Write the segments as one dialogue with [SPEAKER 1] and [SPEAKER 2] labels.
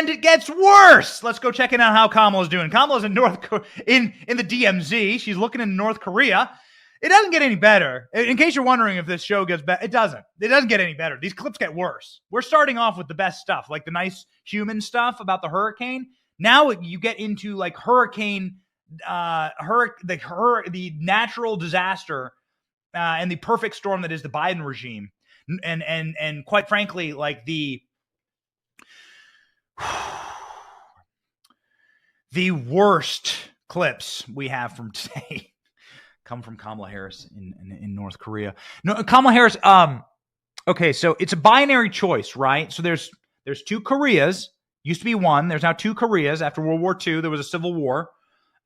[SPEAKER 1] And it gets worse. Let's go check in on how Kamala's doing. Kamala's in in the DMZ. She's looking in North Korea. It doesn't get any better. In case you're wondering if this show gets better, it doesn't. It doesn't get any better. These clips get worse. We're starting off with the best stuff, like the nice human stuff about the hurricane. Now you get into like hurricane, the natural disaster, and the perfect storm that is the Biden regime, and quite frankly, like the worst clips we have from today come from Kamala Harris in North Korea. No, Kamala Harris. Okay, so it's a binary choice, right? So there's two Koreas. Used to be one. There's now two Koreas. After World War II, there was a civil war.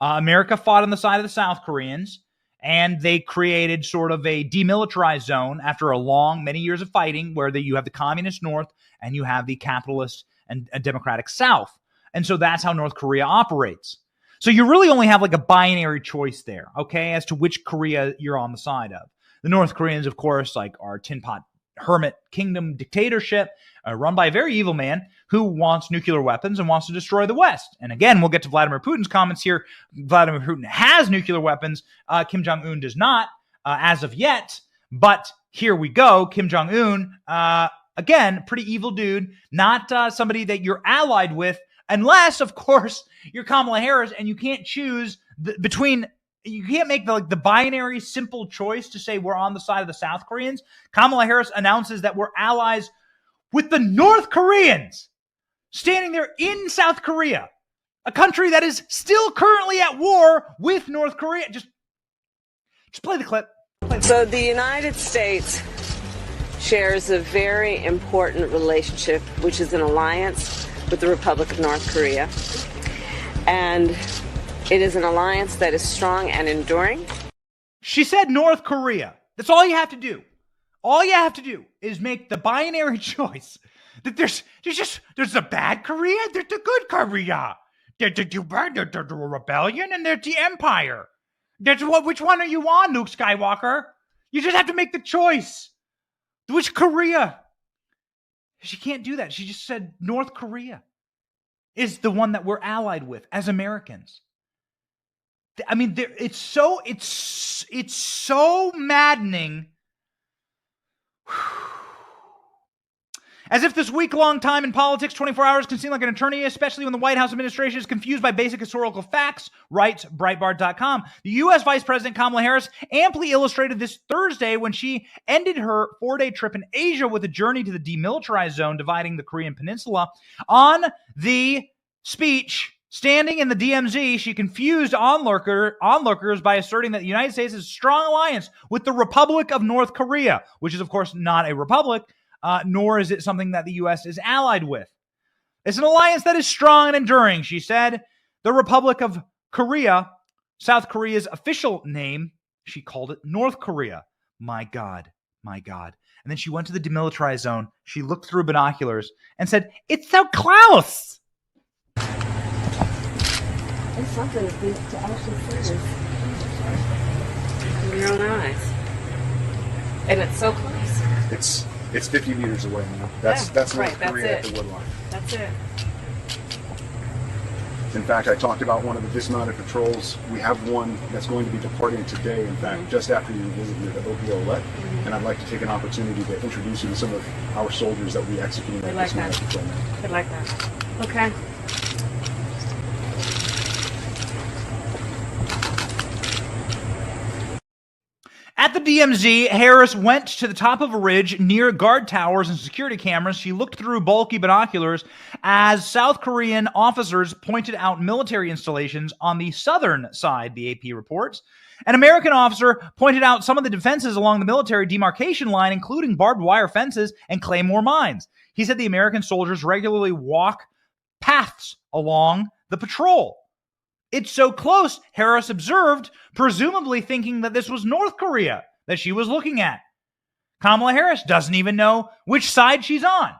[SPEAKER 1] America fought on the side of the South Koreans, and they created sort of a demilitarized zone after many years of fighting, where you have the communist North and you have the capitalist and democratic South. And so that's how North Korea operates. So you really only have like a binary choice there, okay, as to which Korea you're on the side of. The North Koreans, of course, like are tin pot hermit kingdom dictatorship run by a very evil man who wants nuclear weapons and wants to destroy the West. And again, we'll get to Vladimir Putin's comments here. Vladimir Putin has nuclear weapons. Kim Jong-un does not as of yet. But here we go. Kim Jong-un, again, pretty evil dude, not somebody that you're allied with, unless, of course, you're Kamala Harris and you can't choose you can't make the binary simple choice to say we're on the side of the South Koreans. Kamala Harris announces that we're allies with the North Koreans standing there in South Korea, a country that is still currently at war with North Korea. Just play the clip.
[SPEAKER 2] So the United States shares a very important relationship, which is an alliance with the Republic of North Korea. And it is an alliance that is strong and enduring.
[SPEAKER 1] She said North Korea. That's all you have to do. All you have to do is make the binary choice that there's a bad Korea, there's a good Korea. There's the rebellion and there's the empire. Which one are you on, Luke Skywalker? You just have to make the choice. Which Korea? She can't do that. She just said North Korea is the one that we're allied with as Americans. I mean, it's so maddening. As if this week-long time in politics, 24 hours, can seem like an eternity, especially when the White House administration is confused by basic historical facts, writes Breitbart.com. The U.S. Vice President Kamala Harris amply illustrated this Thursday when she ended her 4-day trip in Asia with a journey to the demilitarized zone dividing the Korean peninsula. On the speech standing in the DMZ, she confused onlookers by asserting that the United States has a strong alliance with the Republic of North Korea, which is, of course, not a republic, nor is it something that the U.S. is allied with. It's an alliance that is strong and enduring, she said. The Republic of Korea, South Korea's official name, she called it North Korea. My God, my God. And then she went to the demilitarized zone. She looked through binoculars and said, "It's so close."
[SPEAKER 2] It's something to actually see this with your own eyes. And it's so close.
[SPEAKER 3] It's 50 meters away now. That's North Korea at the wood line.
[SPEAKER 2] That's it.
[SPEAKER 3] In fact, I talked about one of the dismounted patrols. We have one that's going to be departing today, in fact, just after you visit the OPOLET. And I'd like to take an opportunity to introduce you to some of our soldiers that we executed at dismounted patrol.
[SPEAKER 2] I'd like that. Okay.
[SPEAKER 1] At the DMZ, Harris went to the top of a ridge near guard towers and security cameras. She looked through bulky binoculars as South Korean officers pointed out military installations on the southern side, the AP reports. An American officer pointed out some of the defenses along the military demarcation line, including barbed wire fences and claymore mines. He said the American soldiers regularly walk paths along the patrol. "It's so close," Harris observed, presumably thinking that this was North Korea that she was looking at. Kamala Harris doesn't even know which side she's on.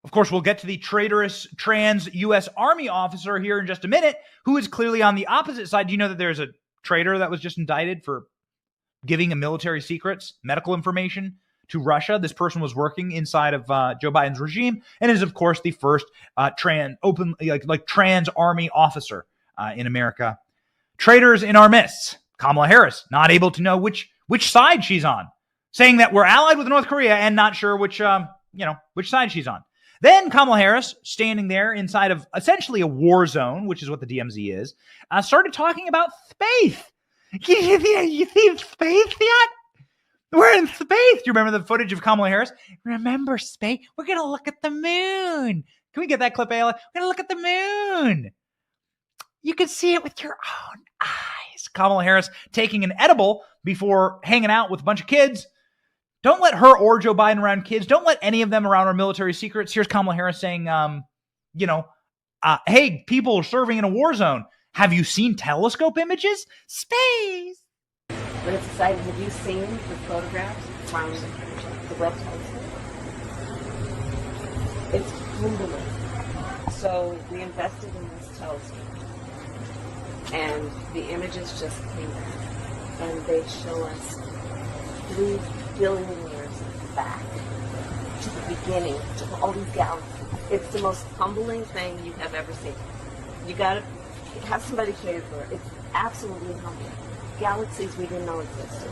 [SPEAKER 1] Of course, we'll get to the traitorous trans U.S. Army officer here in just a minute, who is clearly on the opposite side. Do you know that there's a traitor that was just indicted for giving a military secrets, medical information, to Russia. This person was working inside of Joe Biden's regime and is, of course, the first trans army officer in America. Traitors in our midst. Kamala Harris, not able to know which side she's on, saying that we're allied with North Korea and not sure which side she's on. Then Kamala Harris, standing there inside of essentially a war zone, which is what the DMZ is, started talking about space. You see space yet? We're in space. Do you remember the footage of Kamala Harris? Remember space? We're going to look at the moon. Can we get that clip, Ayla? We're going to look at the moon. You can see it with your own eyes. Kamala Harris taking an edible before hanging out with a bunch of kids. Don't let her or Joe Biden around kids. Don't let any of them around our military secrets. Here's Kamala Harris saying, hey, people are serving in a war zone. Have you seen telescope images? Space.
[SPEAKER 2] But it's exciting. Have you seen the photographs from the Webb telescope? It's humbling. So we invested in this telescope, and the images just came back, and they show us 3 billion years back to the beginning of all these galaxies. It's the most humbling thing you have ever seen. You gotta have somebody show you for it. It's absolutely humbling. Galaxies we didn't know existed.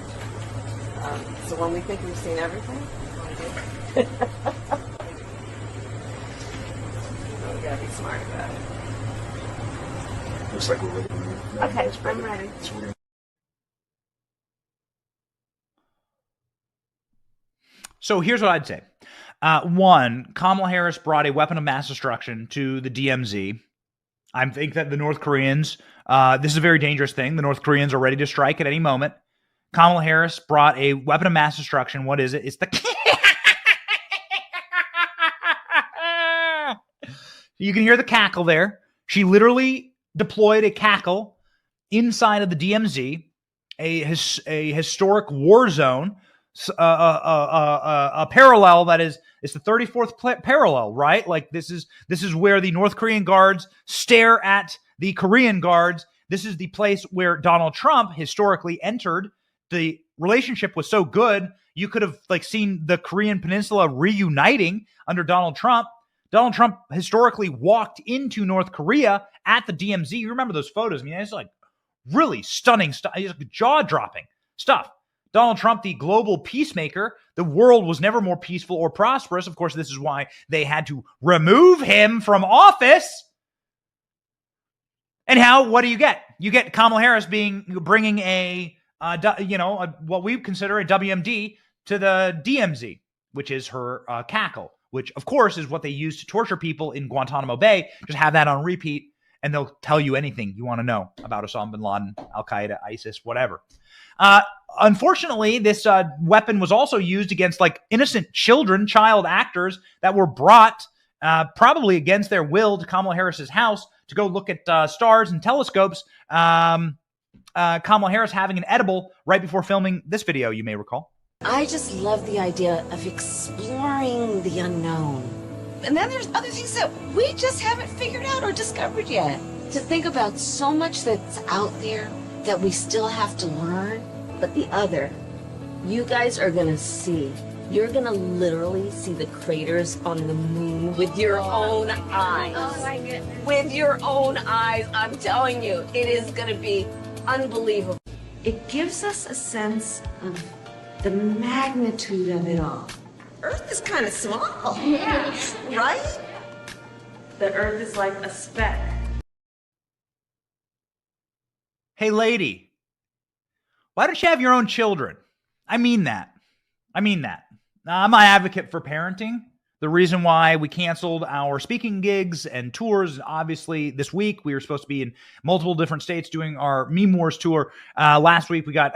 [SPEAKER 2] So when we think we've seen everything, we gotta be smart about it.
[SPEAKER 3] Looks like we're ready to move.
[SPEAKER 2] Okay, I'm ready.
[SPEAKER 1] So here's what I'd say. One, Kamala Harris brought a weapon of mass destruction to the DMZ. I think that the North Koreans, this is a very dangerous thing. The North Koreans are ready to strike at any moment. Kamala Harris brought a weapon of mass destruction. What is it? It's the... You can hear the cackle there. She literally deployed a cackle inside of the DMZ, a historic war zone, a parallel that is, it's the 34th parallel, right? Like this is where the North Korean guards stare at the Korean guards. This is the place where Donald Trump historically entered. The relationship was so good, you could have seen the Korean Peninsula reuniting under Donald Trump. Donald Trump historically walked into North Korea at the DMZ. You remember those photos? I mean, it's really stunning stuff, jaw-dropping stuff. Donald Trump, the global peacemaker, the world was never more peaceful or prosperous. Of course, this is why they had to remove him from office. And what do you get? You get Kamala Harris bringing what we consider a WMD to the DMZ, which is her cackle, which of course is what they use to torture people in Guantanamo Bay. Just have that on repeat, and they'll tell you anything you want to know about Osama bin Laden, Al Qaeda, ISIS, whatever. Unfortunately, this weapon was also used against innocent child actors that were brought probably against their will to Kamala Harris's house to go look at stars and telescopes. Kamala Harris having an edible right before filming this video, you may recall.
[SPEAKER 4] I just love the idea of exploring the unknown. And then there's other things that we just haven't figured out or discovered yet. To think about so much that's out there that we still have to learn. But the other, you guys are gonna see. You're gonna literally see the craters on the moon with your own eyes.
[SPEAKER 2] Oh my goodness.
[SPEAKER 4] With your own eyes, I'm telling you, it is gonna be unbelievable. It gives us a sense of the magnitude of it all. Earth is kind of small.
[SPEAKER 2] Yeah.
[SPEAKER 4] Right? The Earth is like a speck.
[SPEAKER 1] Hey, lady, why don't you have your own children? I mean that. I'm an advocate for parenting. The reason why we canceled our speaking gigs and tours, obviously this week we were supposed to be in multiple different states doing our Meme Wars tour. Last week we got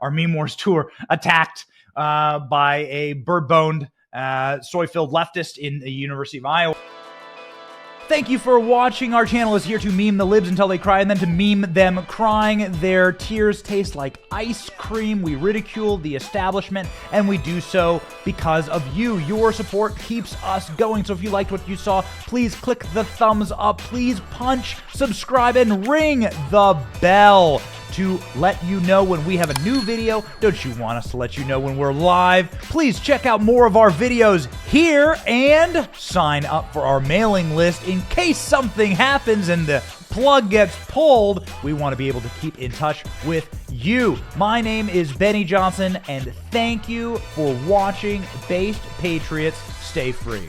[SPEAKER 1] our Meme Wars tour attacked by a bird-boned, soy-filled leftist in the University of Iowa. Thank you for watching. Our channel is here to meme the libs until they cry and then to meme them crying. Their tears taste like ice cream. We ridicule the establishment, and we do so because of you. Your support keeps us going. So if you liked what you saw, please click the thumbs up. Please punch, subscribe, and ring the bell to let you know when we have a new video? Don't you want us to let you know when we're live? Please check out more of our videos here and sign up for our mailing list in case something happens and the plug gets pulled. We want to be able to keep in touch with you. My name is Benny Johnson, and thank you for watching. Based Patriots, stay free.